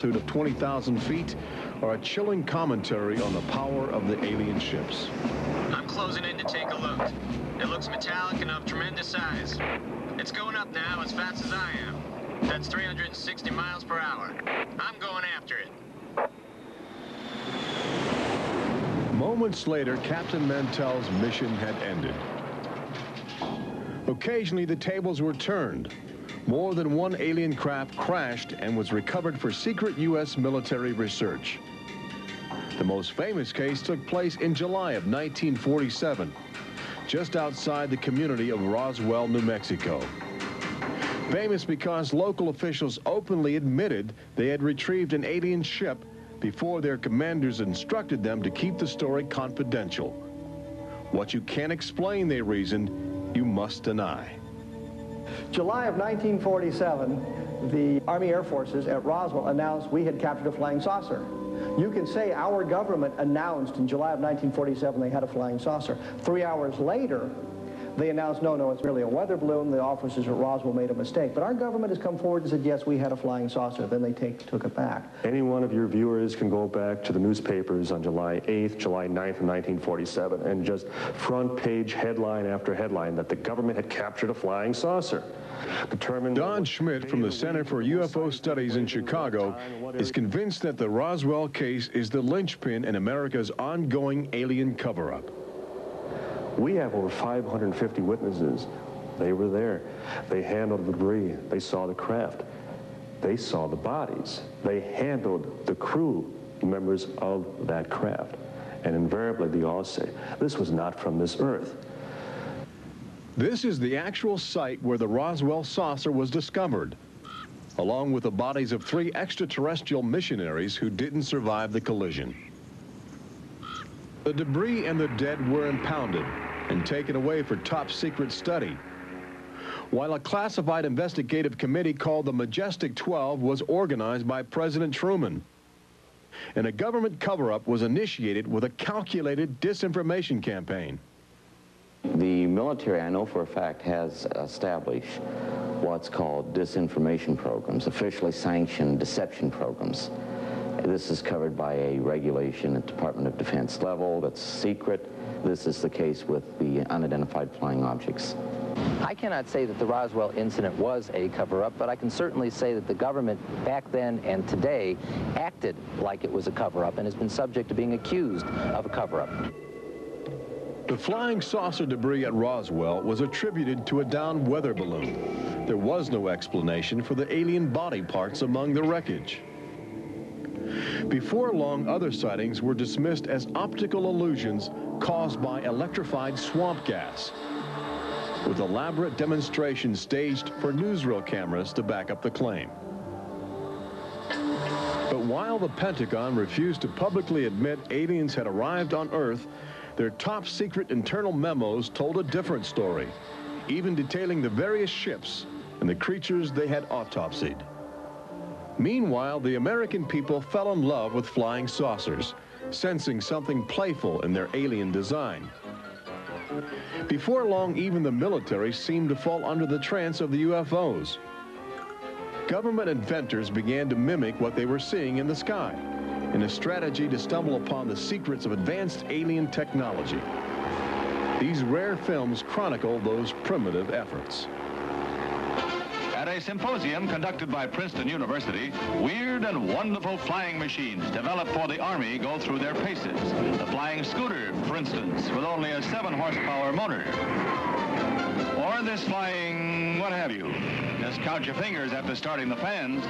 altitude of 20,000 feet are a chilling commentary on the power of the alien ships. I'm closing in to take a look. It looks metallic and of tremendous size. It's going up now as fast as I am. That's 360 miles per hour. I'm going after it. Moments later, Captain Mantell's mission had ended. Occasionally, the tables were turned. More than one alien craft crashed and was recovered for secret U.S. military research. The most famous case took place in July of 1947, just outside the community of Roswell, New Mexico. Famous because local officials openly admitted they had retrieved an alien ship before their commanders instructed them to keep the story confidential. What you can't explain, they reasoned, you must deny. July of 1947, the Army Air Forces at Roswell announced we had captured a flying saucer. You can say our government announced in July of 1947 they had a flying saucer. 3 hours later, they announced, no, it's merely a weather balloon. The officers at Roswell made a mistake. But our government has come forward and said, yes, we had a flying saucer. Then they took it back. Any one of your viewers can go back to the newspapers on July 8th, July 9th of 1947, and just front page headline after headline that the government had captured a flying saucer. Don Schmidt from the Center for UFO Studies in Chicago is convinced that the Roswell case is the linchpin in America's ongoing alien cover-up. We have over 550 witnesses. They were there. They handled the debris. They saw the craft. They saw the bodies. They handled the crew members of that craft. And invariably, they all say, this was not from this earth. This is the actual site where the Roswell saucer was discovered, along with the bodies of 3 extraterrestrial missionaries who didn't survive the collision. The debris and the dead were impounded and taken away for top-secret study, while a classified investigative committee called the Majestic 12 was organized by President Truman. And a government cover-up was initiated with a calculated disinformation campaign. The military, I know for a fact, has established what's called disinformation programs, officially sanctioned deception programs. This is covered by a regulation at Department of Defense level that's secret. This is the case with the unidentified flying objects. I cannot say that the Roswell incident was a cover-up, but I can certainly say that the government back then and today acted like it was a cover-up and has been subject to being accused of a cover-up. The flying saucer debris at Roswell was attributed to a downed weather balloon. There was no explanation for the alien body parts among the wreckage. Before long, other sightings were dismissed as optical illusions caused by electrified swamp gas, with elaborate demonstrations staged for newsreel cameras to back up the claim. But while the Pentagon refused to publicly admit aliens had arrived on Earth, their top-secret internal memos told a different story, even detailing the various ships and the creatures they had autopsied. Meanwhile, the American people fell in love with flying saucers, sensing something playful in their alien design. Before long, even the military seemed to fall under the trance of the UFOs. Government inventors began to mimic what they were seeing in the sky, in a strategy to stumble upon the secrets of advanced alien technology. These rare films chronicle those primitive efforts. At a symposium conducted by Princeton University, weird and wonderful flying machines developed for the Army go through their paces. The flying scooter, for instance, with only a 7-horsepower motor. Or this flying what have you. Just count your fingers after starting the fans.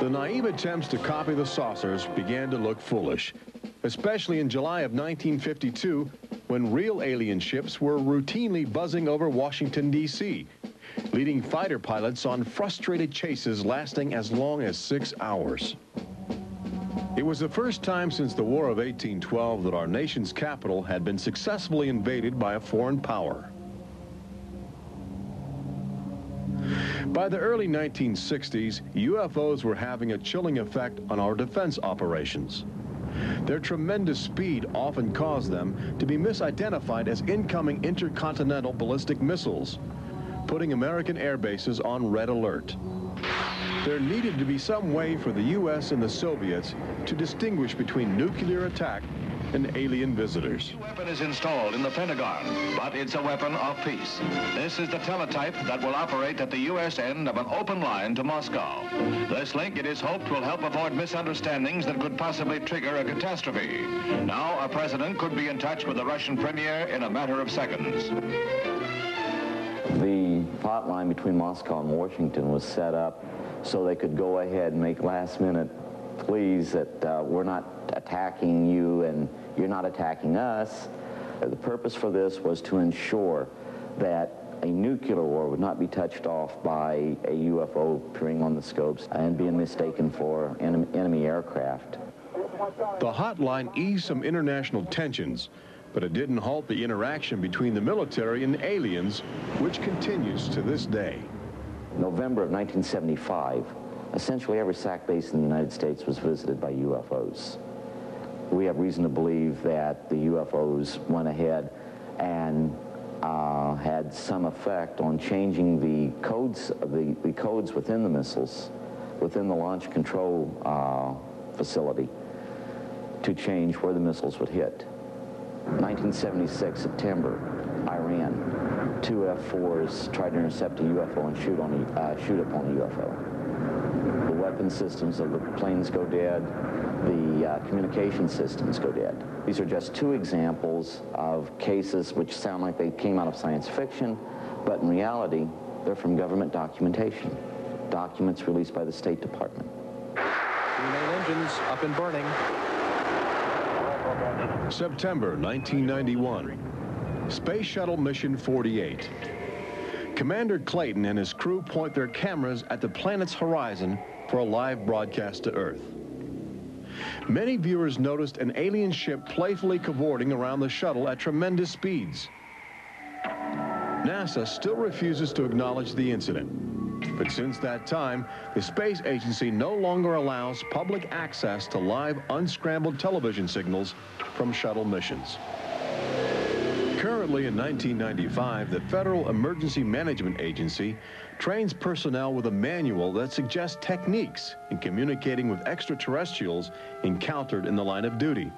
The naive attempts to copy the saucers began to look foolish, especially in July of 1952, when real alien ships were routinely buzzing over Washington, D.C., leading fighter pilots on frustrated chases lasting as long as 6 hours. It was the first time since the War of 1812 that our nation's capital had been successfully invaded by a foreign power. By the early 1960s, UFOs were having a chilling effect on our defense operations. Their tremendous speed often caused them to be misidentified as incoming intercontinental ballistic missiles, putting American air bases on red alert. There needed to be some way for the U.S. and the Soviets to distinguish between nuclear attack and alien visitors. The weapon is installed in the Pentagon, but it's a weapon of peace. This is the teletype that will operate at the U.S. end of an open line to Moscow. This link, it is hoped, will help avoid misunderstandings that could possibly trigger a catastrophe. Now, a president could be in touch with the Russian premier in a matter of seconds. The hotline between Moscow and Washington was set up so they could go ahead and make last-minute pleas that we're not attacking you and you're not attacking us. The purpose for this was to ensure that a nuclear war would not be touched off by a UFO appearing on the scopes and being mistaken for enemy aircraft. The hotline eased some international tensions, but it didn't halt the interaction between the military and the aliens, which continues to this day. November of 1975, essentially every SAC base in the United States was visited by UFOs. We have reason to believe that the UFOs went ahead and had some effect on changing the codes within the missiles, within the launch control facility, to change where the missiles would hit. 1976, September, Iran. 2 F-4s tried to intercept a UFO and shoot upon a UFO. The weapon systems of the planes go dead. The communication systems go dead. These are just 2 examples of cases which sound like they came out of science fiction, but in reality, they're from government documentation. Documents released by the State Department. 3 main engines up and burning. September 1991. Space Shuttle Mission 48. Commander Clayton and his crew point their cameras at the planet's horizon for a live broadcast to Earth. Many viewers noticed an alien ship playfully cavorting around the shuttle at tremendous speeds. NASA still refuses to acknowledge the incident. But since that time, the space agency no longer allows public access to live unscrambled television signals from shuttle missions. Currently in 1995, the Federal Emergency Management Agency trains personnel with a manual that suggests techniques in communicating with extraterrestrials encountered in the line of duty.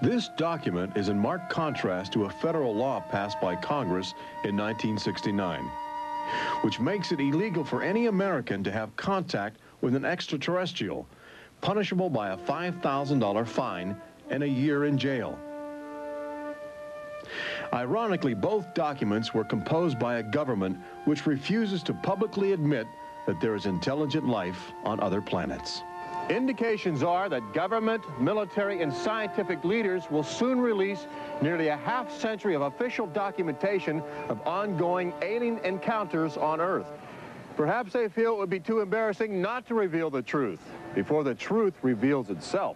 This document is in marked contrast to a federal law passed by Congress in 1969, which makes it illegal for any American to have contact with an extraterrestrial, punishable by a $5,000 fine and a year in jail. Ironically, both documents were composed by a government which refuses to publicly admit that there is intelligent life on other planets. Indications are that government, military, and scientific leaders will soon release nearly a half-century of official documentation of ongoing alien encounters on Earth. Perhaps they feel it would be too embarrassing not to reveal the truth before the truth reveals itself.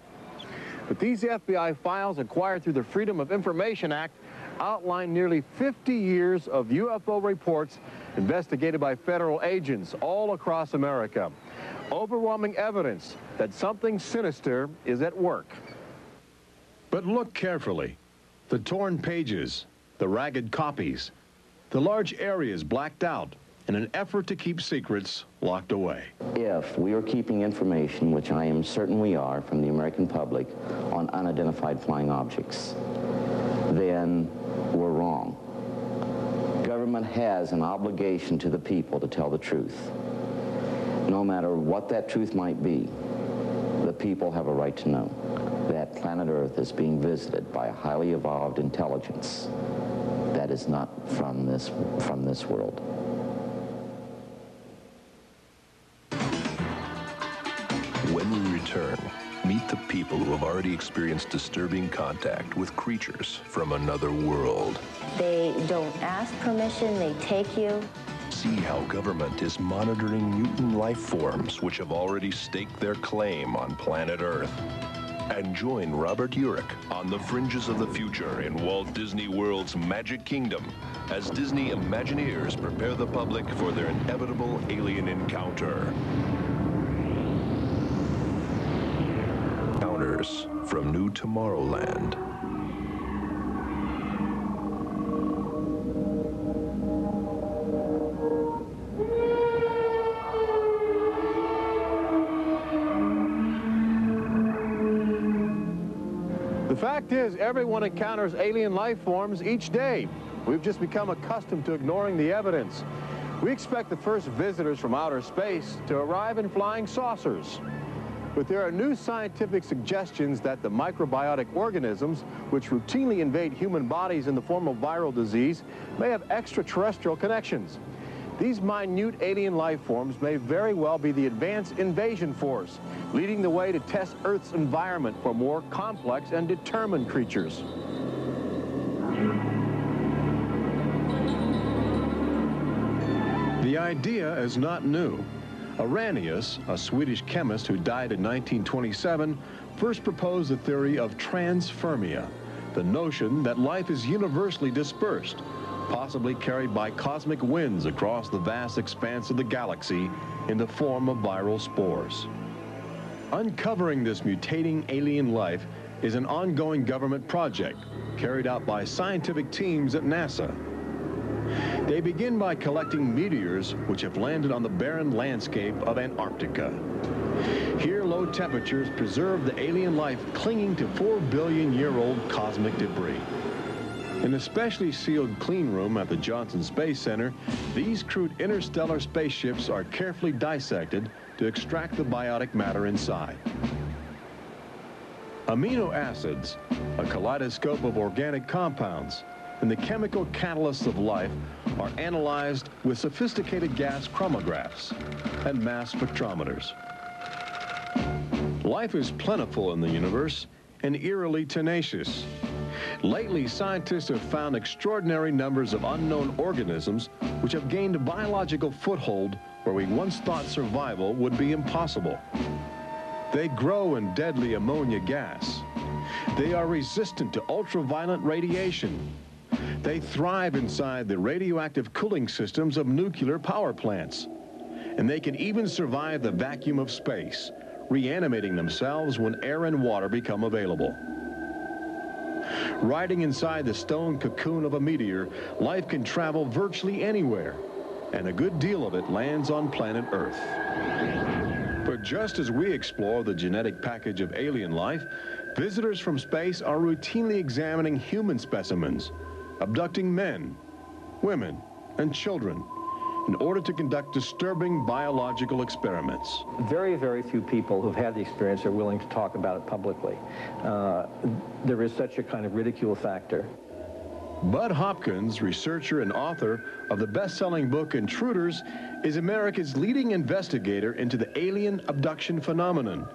But these FBI files acquired through the Freedom of Information Act outline nearly 50 years of UFO reports investigated by federal agents all across America. Overwhelming evidence that something sinister is at work. But look carefully. The torn pages, the ragged copies, the large areas blacked out in an effort to keep secrets locked away. If we are keeping information, which I am certain we are, from the American public on unidentified flying objects, then we're wrong. Government has an obligation to the people to tell the truth. No matter what that truth might be, the people have a right to know that planet Earth is being visited by a highly evolved intelligence that is not from this world. When we return, meet the people who have already experienced disturbing contact with creatures from another world. They don't ask permission, they take you. See how government is monitoring mutant life forms which have already staked their claim on planet Earth. And join Robert Urich on the fringes of the future in Walt Disney World's Magic Kingdom as Disney Imagineers prepare the public for their inevitable alien encounter. Encounters from New Tomorrowland. fact is, everyone encounters alien life forms each day. We've just become accustomed to ignoring the evidence. We expect the first visitors from outer space to arrive in flying saucers. But there are new scientific suggestions that the microbiotic organisms, which routinely invade human bodies in the form of viral disease, may have extraterrestrial connections. These minute alien life forms may very well be the advanced invasion force, leading the way to test Earth's environment for more complex and determined creatures. The idea is not new. Arrhenius, a Swedish chemist who died in 1927, first proposed the theory of transfermia, the notion that life is universally dispersed, possibly carried by cosmic winds across the vast expanse of the galaxy in the form of viral spores. Uncovering this mutating alien life is an ongoing government project carried out by scientific teams at NASA. They begin by collecting meteors which have landed on the barren landscape of Antarctica. Here, low temperatures preserve the alien life clinging to 4-billion-year-old cosmic debris. In a specially sealed clean room at the Johnson Space Center, these crude interstellar spaceships are carefully dissected to extract the biotic matter inside. Amino acids, a kaleidoscope of organic compounds, and the chemical catalysts of life are analyzed with sophisticated gas chromographs and mass spectrometers. Life is plentiful in the universe and eerily tenacious. Lately, scientists have found extraordinary numbers of unknown organisms which have gained a biological foothold where we once thought survival would be impossible. They grow in deadly ammonia gas. They are resistant to ultraviolet radiation. They thrive inside the radioactive cooling systems of nuclear power plants. And they can even survive the vacuum of space, reanimating themselves when air and water become available. Riding inside the stone cocoon of a meteor, life can travel virtually anywhere, and a good deal of it lands on planet Earth. But just as we explore the genetic package of alien life, visitors from space are routinely examining human specimens, abducting men, women, and children in order to conduct disturbing biological experiments. Very, very few people who've had the experience are willing to talk about it publicly. There is such a kind of ridicule factor. Bud Hopkins, researcher and author of the best-selling book Intruders, is America's leading investigator into the alien abduction phenomenon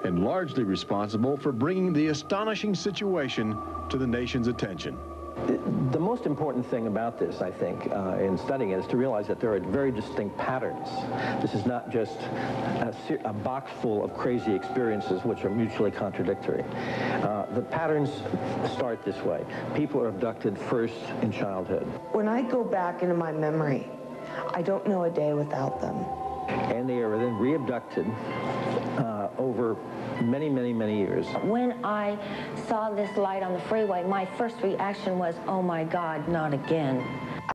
and largely responsible for bringing the astonishing situation to the nation's attention. The most important thing about this, I think, in studying it, is to realize that there are very distinct patterns. This is not just a box full of crazy experiences which are mutually contradictory. The patterns start this way. People are abducted first in childhood. When I go back into my memory, I don't know a day without them. And they are then re-abducted over many, many, many years. When I saw this light on the freeway, my first reaction was, oh my God, not again.